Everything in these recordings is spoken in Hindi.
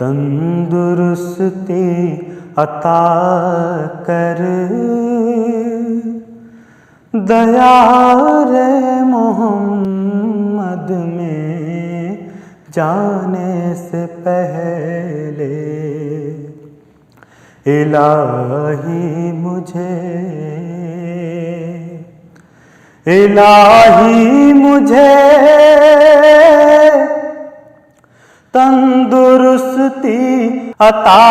तंदुरुस्ती अता कर दया रे मोहम्मद में जाने से पहले। इलाही मुझे तंदुरुस्ती अता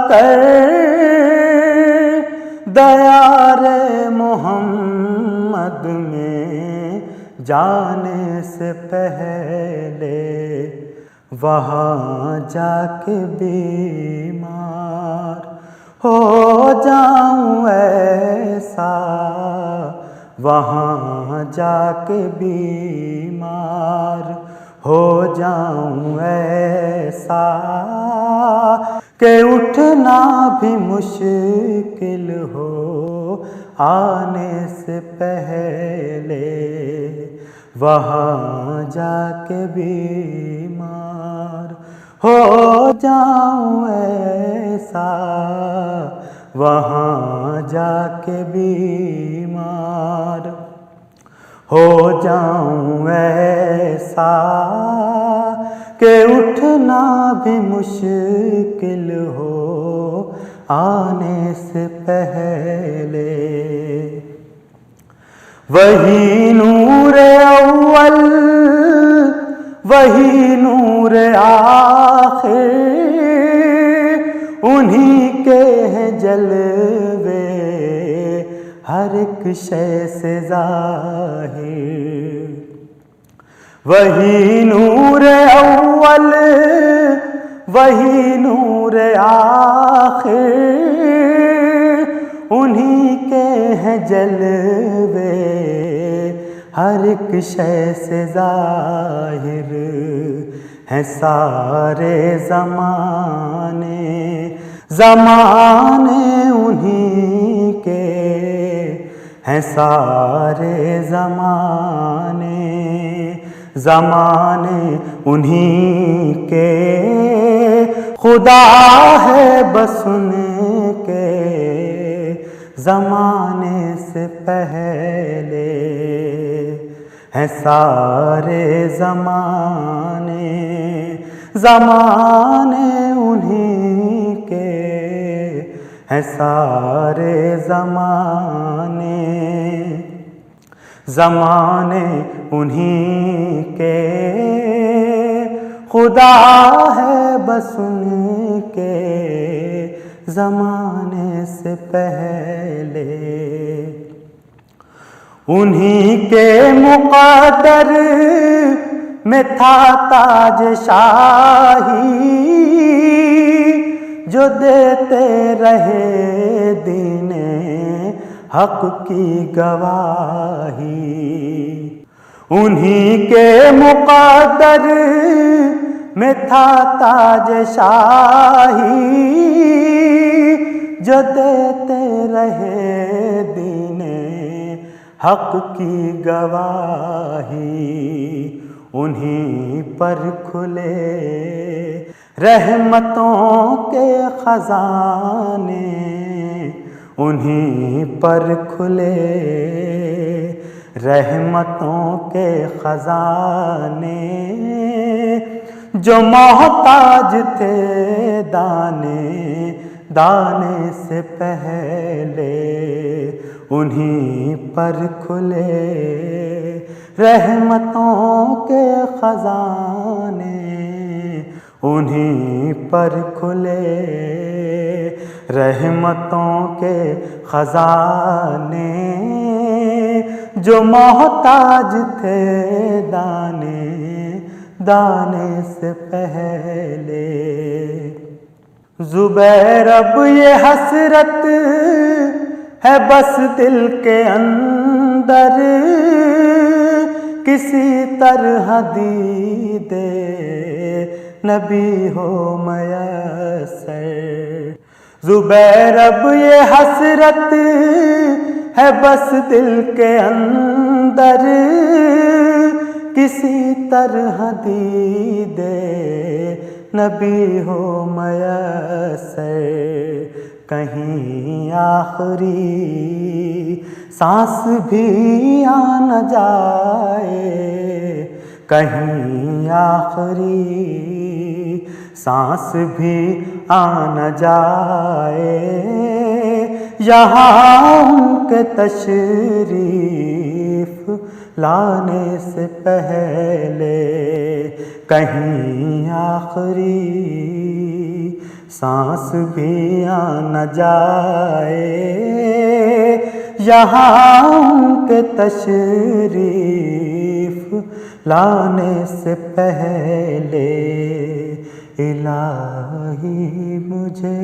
कर दया रे मोहम्मद में जाने से पहले। वहाँ जाके बीमार हो जाऊं ऐसा, वहाँ जाके बीमार हो जाऊं ऐसा कि उठना भी मुश्किल हो आने से पहले। वहाँ जाके बीमार हो जाऊं ऐसा, वहाँ जाके बीमार हो जाऊं ऐसा कि उठना भी मुश्किल हो आने से पहले। वही नूर अव्वल वही नूर आखिर, उन्हीं के हैं जलवे हर एक शय से ज़ाहिर। वही नूर अव्वल वही नूर आखिर, उन्हीं के हैं जलवे हर एक शय से ज़ाहिर। हैं सारे ज़माने उन्हीं के हैं, सारे ज़माने उन्हीं के। खुदा है बस उनके ज़माने से पहले। हैं सारे ज़माने उन्हीं के हैं, सारे ज़माने उन्हीं के। खुदा है बस उनके ज़माने से पहले। उन्हीं के मुक़द्दर में था ताज शाही, जो देते रहे दीने हक की गवाही। उन्हीं के मुक़द्दर में था ताज शाही, जो देते रहे दीने हक की गवाही। उन्हीं पर खुले रहमतों के खजाने, उन्हीं पर खुले रहमतों के खजाने। जो मोहताज थे दाने से पहले, उन्हीं पर खुले रहमतों के खजाने। उन्हीं पर खुले रहमतों के खजाने। जो मोहताज थे दाने से पहले। ज़ुबैर अब ये हसरत है बस दिल के अंदर, किसी तरह दीदे नबी हो मयस्सर। ज़ुबैर अब ये हसरत है बस दिल के अंदर, किसी तरह दीदे नबी हो मयस्सर, कहीं आखिरी सांस भी आ न जाए, कहीं आखिरी सांस भी आ न जाए, यहाँ उनके तशरीफ लाने से पहले कहीं आखिरी सांस भी आ न जाए, यहाँ उनके तशरीफ लाने से पहले इलाही मुझे